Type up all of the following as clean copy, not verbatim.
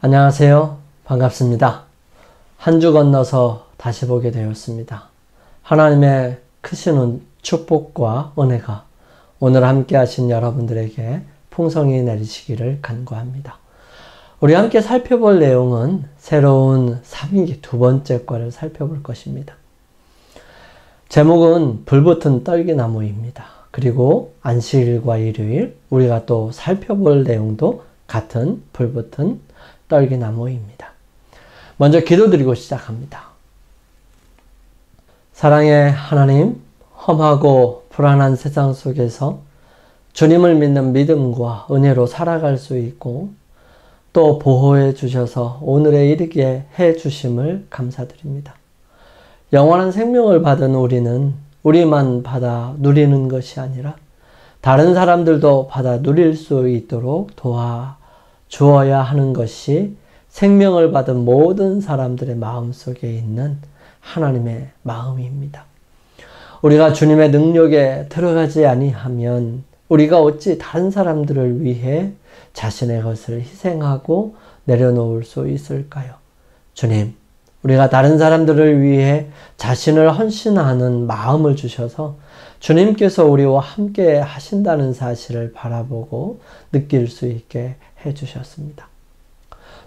안녕하세요. 반갑습니다. 한 주 건너서 다시 보게 되었습니다. 하나님의 크신 축복과 은혜가 오늘 함께 하신 여러분들에게 풍성히 내리시기를 간구합니다. 우리 함께 살펴볼 내용은 새로운 삼위기 두 번째 거를 살펴볼 것입니다. 제목은 불붙은 떨기나무입니다. 그리고 안식일과 일요일 우리가 또 살펴볼 내용도 같은 불붙은 떨기나무입니다. 먼저 기도드리고 시작합니다. 사랑의 하나님, 험하고 불안한 세상 속에서 주님을 믿는 믿음과 은혜로 살아갈 수 있고 또 보호해 주셔서 오늘에 이르게 해 주심을 감사드립니다. 영원한 생명을 받은 우리는 우리만 받아 누리는 것이 아니라 다른 사람들도 받아 누릴 수 있도록 도와주어야 하는 것이 생명을 받은 모든 사람들의 마음속에 있는 하나님의 마음입니다. 우리가 주님의 능력에 들어가지 아니하면 우리가 어찌 다른 사람들을 위해 자신의 것을 희생하고 내려놓을 수 있을까요? 주님, 우리가 다른 사람들을 위해 자신을 헌신하는 마음을 주셔서 주님께서 우리와 함께 하신다는 사실을 바라보고 느낄 수 있게 해주셨습니다.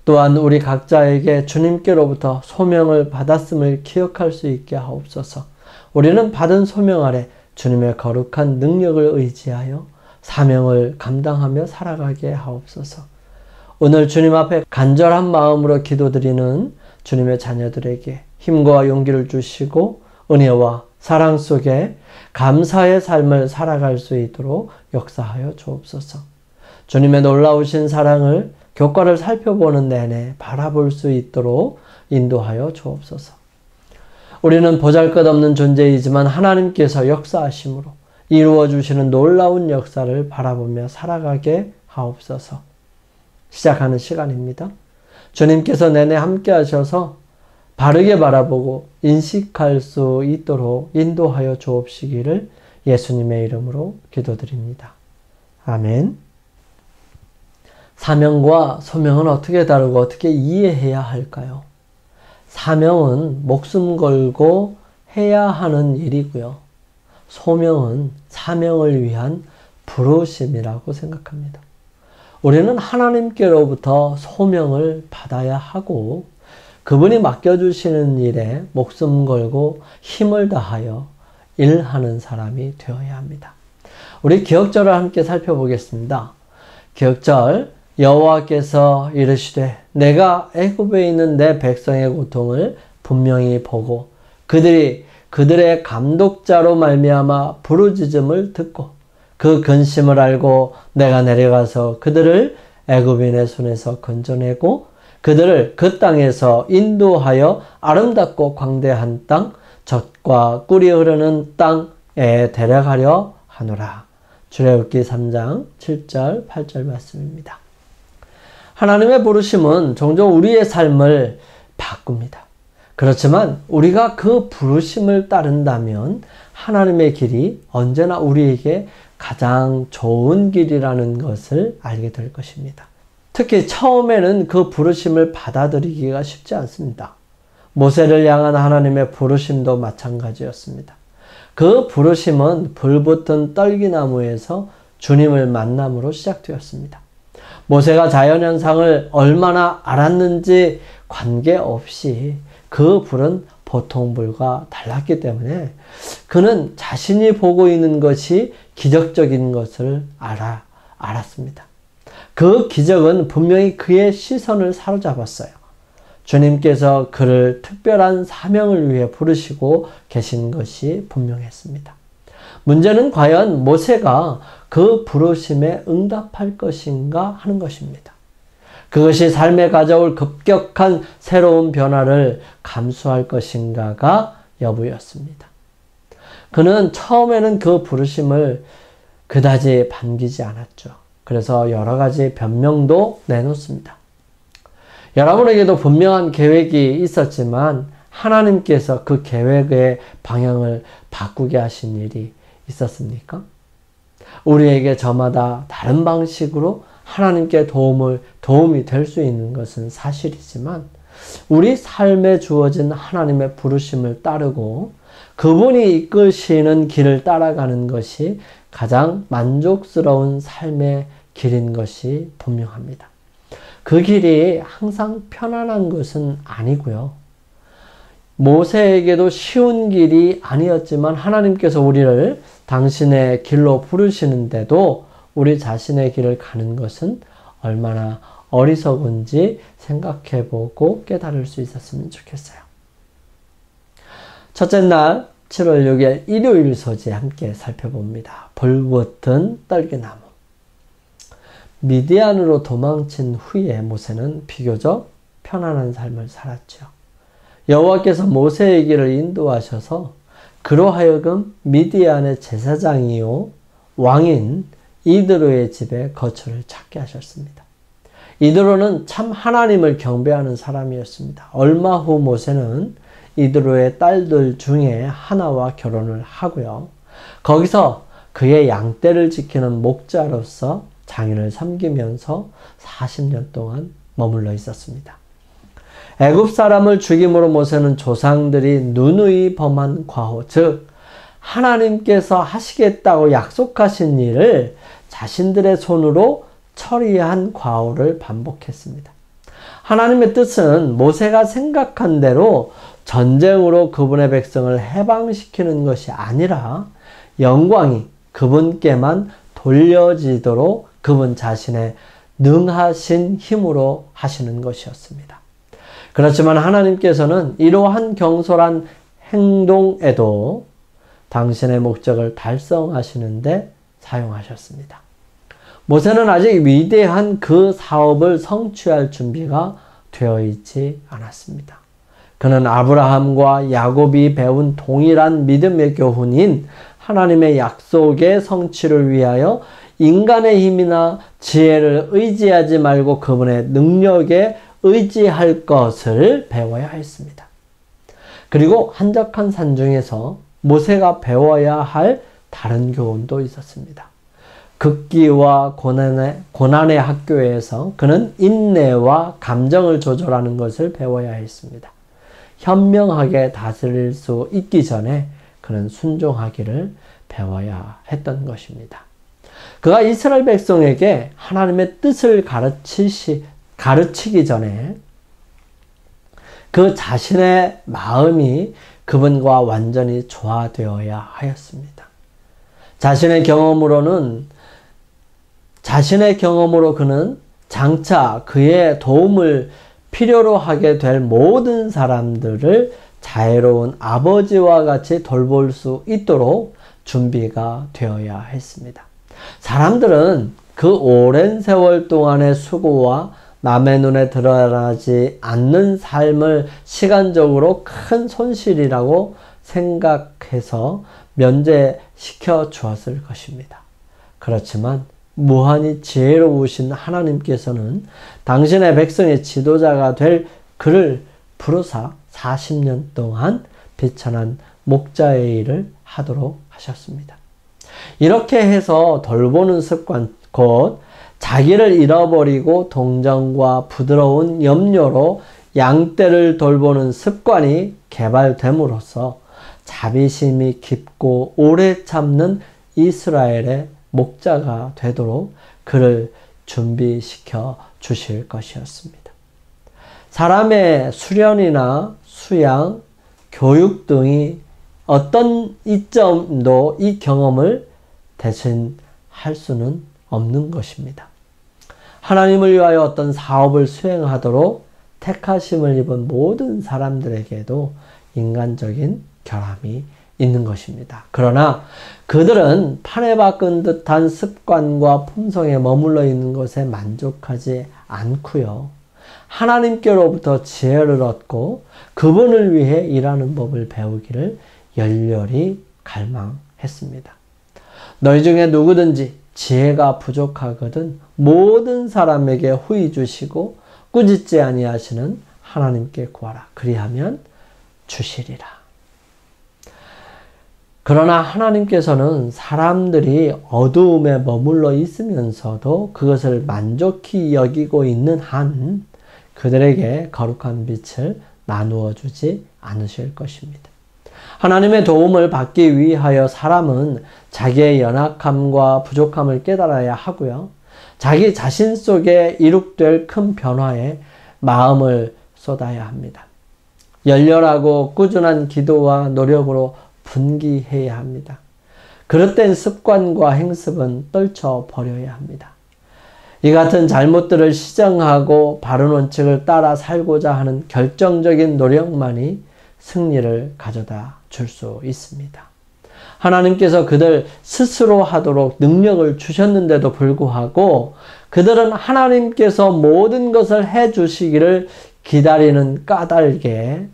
또한 우리 각자에게 주님께로부터 소명을 받았음을 기억할 수 있게 하옵소서. 우리는 받은 소명 아래 주님의 거룩한 능력을 의지하여 사명을 감당하며 살아가게 하옵소서. 오늘 주님 앞에 간절한 마음으로 기도드리는 주님의 자녀들에게 힘과 용기를 주시고 은혜와 사랑 속에 감사의 삶을 살아갈 수 있도록 역사하여 주옵소서. 주님의 놀라우신 사랑을 교과를 살펴보는 내내 바라볼 수 있도록 인도하여 주옵소서. 우리는 보잘것없는 존재이지만 하나님께서 역사하심으로 이루어주시는 놀라운 역사를 바라보며 살아가게 하옵소서. 시작하는 시간입니다. 주님께서 내내 함께 하셔서 바르게 바라보고 인식할 수 있도록 인도하여 주옵시기를 예수님의 이름으로 기도드립니다. 아멘. 사명과 소명은 어떻게 다르고 어떻게 이해해야 할까요? 사명은 목숨 걸고 해야 하는 일이고요. 소명은 사명을 위한 부르심이라고 생각합니다. 우리는 하나님께로부터 소명을 받아야 하고 그분이 맡겨주시는 일에 목숨 걸고 힘을 다하여 일하는 사람이 되어야 합니다. 우리 기억절을 함께 살펴보겠습니다. 기억절 여호와께서 이르시되 내가 애굽에 있는 내 백성의 고통을 분명히 보고 그들의 감독자로 말미암아 부르짖음을 듣고 그 근심을 알고 내가 내려가서 그들을 애굽인의 손에서 건져내고 그들을 그 땅에서 인도하여 아름답고 광대한 땅, 젖과 꿀이 흐르는 땅에 데려가려 하노라. 출애굽기 3장 7절 8절 말씀입니다. 하나님의 부르심은 종종 우리의 삶을 바꿉니다. 그렇지만 우리가 그 부르심을 따른다면 하나님의 길이 언제나 우리에게 가장 좋은 길이라는 것을 알게 될 것입니다. 특히 처음에는 그 부르심을 받아들이기가 쉽지 않습니다. 모세를 향한 하나님의 부르심도 마찬가지였습니다. 그 부르심은 불붙은 떨기나무에서 주님을 만남으로 시작되었습니다. 모세가 자연현상을 얼마나 알았는지 관계없이 그 불은 보통 불과 달랐기 때문에 그는 자신이 보고 있는 것이 기적적인 것을 알았습니다. 그 기적은 분명히 그의 시선을 사로잡았어요. 주님께서 그를 특별한 사명을 위해 부르시고 계신 것이 분명했습니다. 문제는 과연 모세가 그 부르심에 응답할 것인가 하는 것입니다. 그것이 삶에 가져올 급격한 새로운 변화를 감수할 것인가가 여부였습니다. 그는 처음에는 그 부르심을 그다지 반기지 않았죠. 그래서 여러 가지 변명도 내놓습니다. 여러분에게도 분명한 계획이 있었지만 하나님께서 그 계획의 방향을 바꾸게 하신 일이 있었습니까? 우리에게 저마다 다른 방식으로 하나님께 도움이 될 수 있는 것은 사실이지만 우리 삶에 주어진 하나님의 부르심을 따르고 그분이 이끄시는 길을 따라가는 것이 가장 만족스러운 삶의 길인 것이 분명합니다. 그 길이 항상 편안한 것은 아니고요. 모세에게도 쉬운 길이 아니었지만 하나님께서 우리를 당신의 길로 부르시는데도 우리 자신의 길을 가는 것은 얼마나 어리석은지 생각해보고 깨달을 수 있었으면 좋겠어요. 첫째 날 7월 6일 일요일 소지 함께 살펴봅니다. 불붙은 떨기나무. 미디안으로 도망친 후에 모세는 비교적 편안한 삶을 살았죠. 여호와께서 모세의 길을 인도하셔서 그로 하여금 미디안의 제사장이요 왕인 이드로의 집에 거처를 찾게 하셨습니다. 이드로는 참 하나님을 경배하는 사람이었습니다. 얼마 후 모세는 이드로의 딸들 중에 하나와 결혼을 하고요. 거기서 그의 양떼를 지키는 목자로서 장인을 섬기면서 40년 동안 머물러 있었습니다. 애굽 사람을 죽임으로 모세는 조상들이 누누이 범한 과오, 즉 하나님께서 하시겠다고 약속하신 일을 자신들의 손으로 처리한 과오를 반복했습니다. 하나님의 뜻은 모세가 생각한 대로 전쟁으로 그분의 백성을 해방시키는 것이 아니라 영광이 그분께만 돌려지도록 그분 자신의 능하신 힘으로 하시는 것이었습니다. 그렇지만 하나님께서는 이러한 경솔한 행동에도 당신의 목적을 달성하시는데 사용하셨습니다. 모세는 아직 위대한 그 사업을 성취할 준비가 되어 있지 않았습니다. 그는 아브라함과 야곱이 배운 동일한 믿음의 교훈인 하나님의 약속의 성취를 위하여 인간의 힘이나 지혜를 의지하지 말고 그분의 능력에 의지할 것을 배워야 했습니다. 그리고 한적한 산중에서 모세가 배워야 할 다른 교훈도 있었습니다. 극기와 고난의 학교에서 그는 인내와 감정을 조절하는 것을 배워야 했습니다. 현명하게 다스릴 수 있기 전에 그는 순종하기를 배워야 했던 것입니다. 그가 이스라엘 백성에게 하나님의 뜻을 가르치기 전에 그 자신의 마음이 그분과 완전히 조화되어야 하였습니다. 자신의 경험으로 그는 장차 그의 도움을 필요로 하게 될 모든 사람들을 자애로운 아버지와 같이 돌볼 수 있도록 준비가 되어야 했습니다. 사람들은 그 오랜 세월 동안의 수고와 남의 눈에 드러나지 않는 삶을 시간적으로 큰 손실이라고 생각해서 면제시켜 주었을 것입니다. 그렇지만 무한히 지혜로우신 하나님께서는 당신의 백성의 지도자가 될 그를 부르사 40년 동안 비천한 목자의 일을 하도록 하셨습니다. 이렇게 해서 돌보는 습관, 곧 자기를 잃어버리고 동정과 부드러운 염려로 양떼를 돌보는 습관이 개발됨으로써 자비심이 깊고 오래 참는 이스라엘의 목자가 되도록 그를 준비시켜 주실 것이었습니다. 사람의 수련이나 수양, 교육 등이 어떤 이점도 이 경험을 대신할 수는 없는 것입니다. 하나님을 위하여 어떤 사업을 수행하도록 택하심을 입은 모든 사람들에게도 인간적인 결함이 있는 것입니다. 그러나 그들은 판에바꾼 듯한 습관과 품성에 머물러 있는 것에 만족하지 않고요. 하나님께로부터 지혜를 얻고 그분을 위해 일하는 법을 배우기를 열렬히 갈망했습니다. 너희 중에 누구든지 지혜가 부족하거든 모든 사람에게 후히 주시고 꾸짖지 아니하시는 하나님께 구하라. 그리하면 주시리라. 그러나 하나님께서는 사람들이 어두움에 머물러 있으면서도 그것을 만족히 여기고 있는 한 그들에게 거룩한 빛을 나누어 주지 않으실 것입니다. 하나님의 도움을 받기 위하여 사람은 자기의 연약함과 부족함을 깨달아야 하고요. 자기 자신 속에 이룩될 큰 변화에 마음을 쏟아야 합니다. 열렬하고 꾸준한 기도와 노력으로 분기해야 합니다. 그릇된 습관과 행습은 떨쳐버려야 합니다. 이 같은 잘못들을 시정하고 바른 원칙을 따라 살고자 하는 결정적인 노력만이 승리를 가져다 줄 수 있습니다. 하나님께서 그들 스스로 하도록 능력을 주셨는데도 불구하고 그들은 하나님께서 모든 것을 해주시기를 기다리는 까닭에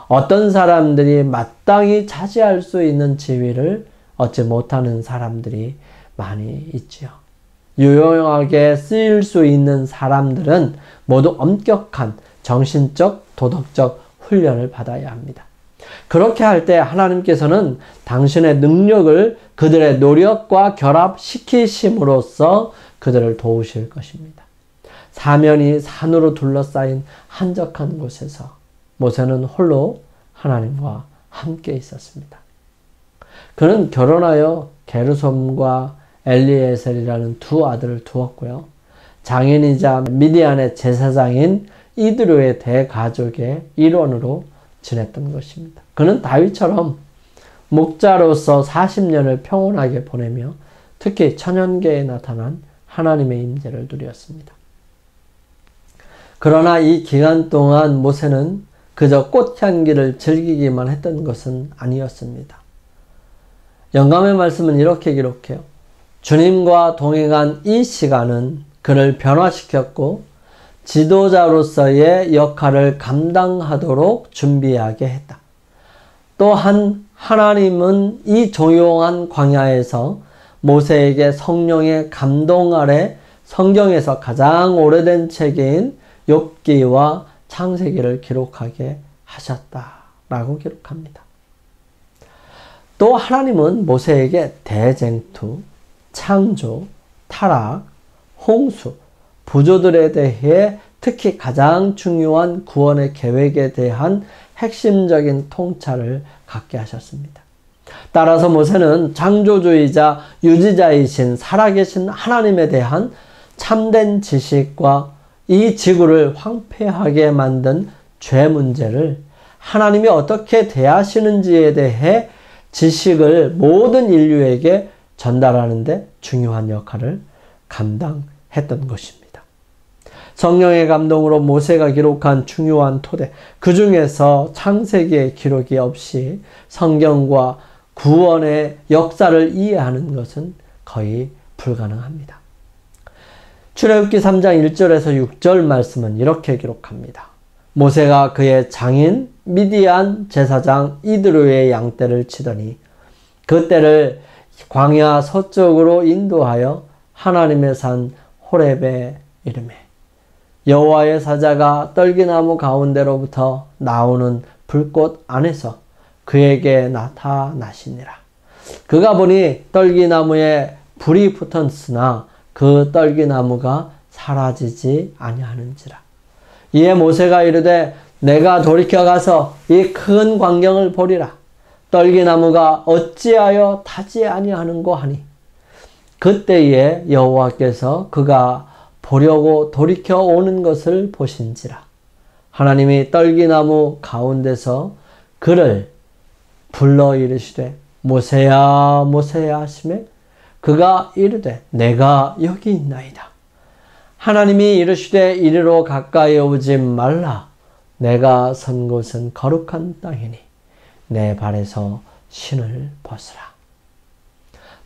어떤 사람들이 마땅히 차지할 수 있는 지위를 얻지 못하는 사람들이 많이 있지요. 유용하게 쓰일 수 있는 사람들은 모두 엄격한 정신적, 도덕적 훈련을 받아야 합니다. 그렇게 할 때 하나님께서는 당신의 능력을 그들의 노력과 결합시키심으로써 그들을 도우실 것입니다. 사면이 산으로 둘러싸인 한적한 곳에서 모세는 홀로 하나님과 함께 있었습니다. 그는 결혼하여 게르솜과 엘리에셀이라는 두 아들을 두었고요. 장인이자 미디안의 제사장인 이드로의 대가족의 일원으로 지냈던 것입니다. 그는 다윗처럼 목자로서 40년을 평온하게 보내며 특히 천연계에 나타난 하나님의 임재를 누렸습니다. 그러나 이 기간 동안 모세는 그저 꽃향기를 즐기기만 했던 것은 아니었습니다. 영감의 말씀은 이렇게 기록해요. 주님과 동행한 이 시간은 그를 변화시켰고 지도자로서의 역할을 감당하도록 준비하게 했다. 또한 하나님은 이 조용한 광야에서 모세에게 성령의 감동 아래 성경에서 가장 오래된 책인 욥기와 창세기를 기록하게 하셨다라고 기록합니다. 또 하나님은 모세에게 대쟁투, 창조, 타락, 홍수, 부조들에 대해 특히 가장 중요한 구원의 계획에 대한 핵심적인 통찰을 갖게 하셨습니다. 따라서 모세는 창조주이자 유지자이신 살아계신 하나님에 대한 참된 지식과 이 지구를 황폐하게 만든 죄 문제를 하나님이 어떻게 대하시는지에 대해 지식을 모든 인류에게 전달하는 데 중요한 역할을 감당했던 것입니다. 성령의 감동으로 모세가 기록한 중요한 토대, 그 중에서 창세기의 기록이 없이 성경과 구원의 역사를 이해하는 것은 거의 불가능합니다. 출애굽기 3장 1절에서 6절 말씀은 이렇게 기록합니다. 모세가 그의 장인 미디안 제사장 이드로의 양떼를 치더니 그 떼를 광야 서쪽으로 인도하여 하나님의 산 호렙에 이르매 여호와의 사자가 떨기나무 가운데로부터 나오는 불꽃 안에서 그에게 나타나시니라. 그가 보니 떨기나무에 불이 붙었으나 그 떨기나무가 사라지지 아니하는지라. 이에 모세가 이르되 내가 돌이켜 가서 이 큰 광경을 보리라. 떨기나무가 어찌하여 타지 아니하는고 하니 그때에 여호와께서 그가 보려고 돌이켜 오는 것을 보신지라. 하나님이 떨기나무 가운데서 그를 불러 이르시되 모세야 모세야 하시매 그가 이르되 내가 여기 있나이다. 하나님이 이르시되 이리로 가까이 오지 말라. 내가 선 곳은 거룩한 땅이니 내 발에서 신을 벗으라.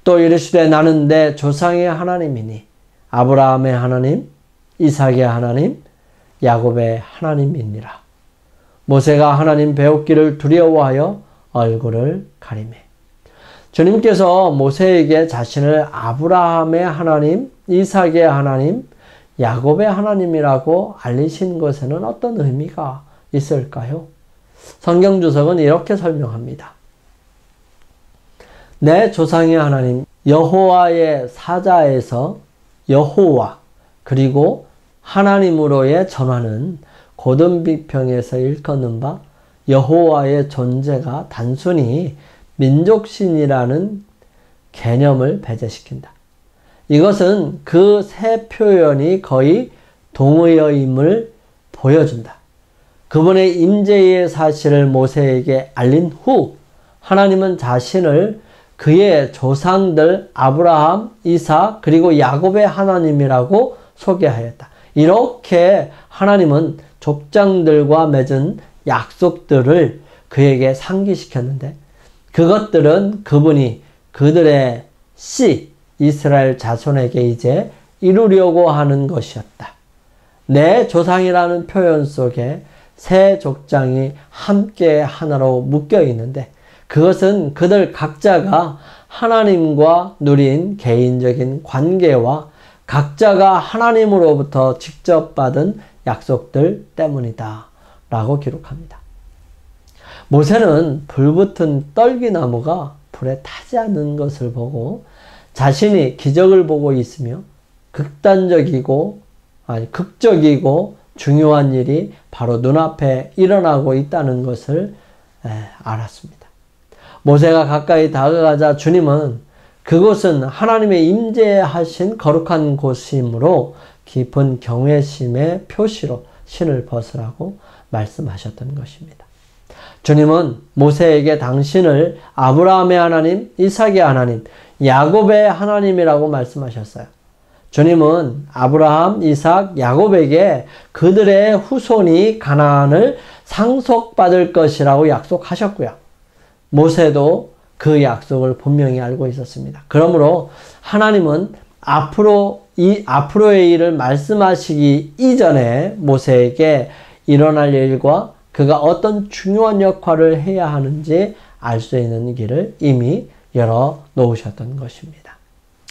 또 이르시되 나는 내 조상의 하나님이니 아브라함의 하나님, 이삭의 하나님, 야곱의 하나님이니라. 모세가 하나님 배우기를 두려워하여 얼굴을 가리매. 주님께서 모세에게 자신을 아브라함의 하나님, 이삭의 하나님, 야곱의 하나님이라고 알리신 것에는 어떤 의미가 있을까요? 성경 주석은 이렇게 설명합니다. 내 조상의 하나님 여호와의 사자에서 여호와 그리고 하나님으로의 전환은 고든 비평에서 일컫는 바 여호와의 존재가 단순히 민족신이라는 개념을 배제시킨다. 이것은 그 세 표현이 거의 동의어임을 보여준다. 그분의 임재의 사실을 모세에게 알린 후 하나님은 자신을 그의 조상들 아브라함, 이삭 그리고 야곱의 하나님이라고 소개하였다. 이렇게 하나님은 족장들과 맺은 약속들을 그에게 상기시켰는데 그것들은 그분이 그들의 씨 이스라엘 자손에게 이제 이루려고 하는 것이었다. 내 조상이라는 표현 속에 세 족장이 함께 하나로 묶여 있는데 그것은 그들 각자가 하나님과 누린 개인적인 관계와 각자가 하나님으로부터 직접 받은 약속들 때문이다 라고 기록합니다. 모세는 불붙은 떨기나무가 불에 타지 않는 것을 보고 자신이 기적을 보고 있으며 극적이고 중요한 일이 바로 눈앞에 일어나고 있다는 것을 알았습니다. 모세가 가까이 다가가자 주님은 그곳은 하나님의 임재하신 거룩한 곳이므로 깊은 경외심의 표시로 신을 벗으라고 말씀하셨던 것입니다. 주님은 모세에게 당신을 아브라함의 하나님, 이삭의 하나님, 야곱의 하나님이라고 말씀하셨어요. 주님은 아브라함, 이삭, 야곱에게 그들의 후손이 가나안을 상속받을 것이라고 약속하셨고요. 모세도 그 약속을 분명히 알고 있었습니다. 그러므로 하나님은 앞으로의 일을 말씀하시기 이전에 모세에게 일어날 일과 그가 어떤 중요한 역할을 해야 하는지 알 수 있는 길을 이미 열어 놓으셨던 것입니다.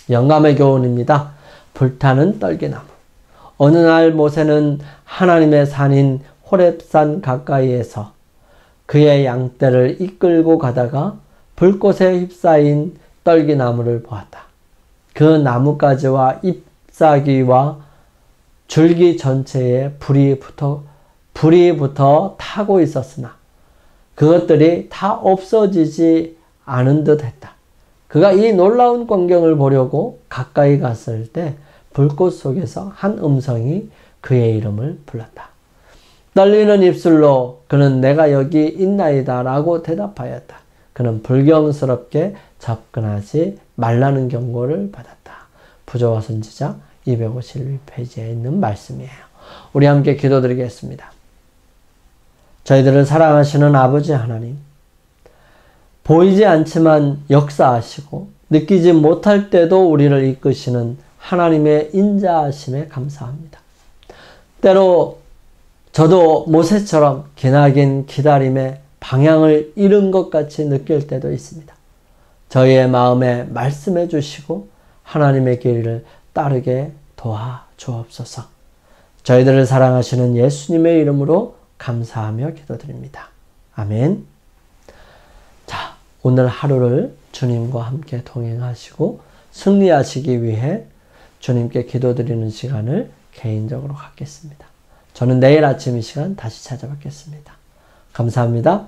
영감의 교훈입니다. 불타는 떨기나무. 어느 날 모세는 하나님의 산인 호렙산 가까이에서 그의 양떼를 이끌고 가다가 불꽃에 휩싸인 떨기나무를 보았다. 그 나뭇가지와 잎사귀와 줄기 전체에 불이 붙어 타고 있었으나 그것들이 다 없어지지 않은 듯 했다. 그가 이 놀라운 광경을 보려고 가까이 갔을 때 불꽃 속에서 한 음성이 그의 이름을 불렀다. 떨리는 입술로 그는 내가 여기 있나이다 라고 대답하였다. 그는 불경스럽게 접근하지 말라는 경고를 받았다. 부조와 선지자 251페이지에 있는 말씀이에요. 우리 함께 기도드리겠습니다. 저희들을 사랑하시는 아버지 하나님, 보이지 않지만 역사하시고 느끼지 못할 때도 우리를 이끄시는 하나님의 인자하심에 감사합니다. 때로 저도 모세처럼 기나긴 기다림에 방향을 잃은 것 같이 느낄 때도 있습니다. 저희의 마음에 말씀해 주시고 하나님의 길을 따르게 도와주옵소서. 저희들을 사랑하시는 예수님의 이름으로 감사하며 기도드립니다. 아멘. 자, 오늘 하루를 주님과 함께 동행하시고 승리하시기 위해 주님께 기도드리는 시간을 개인적으로 갖겠습니다. 저는 내일 아침 이 시간 다시 찾아뵙겠습니다. 감사합니다.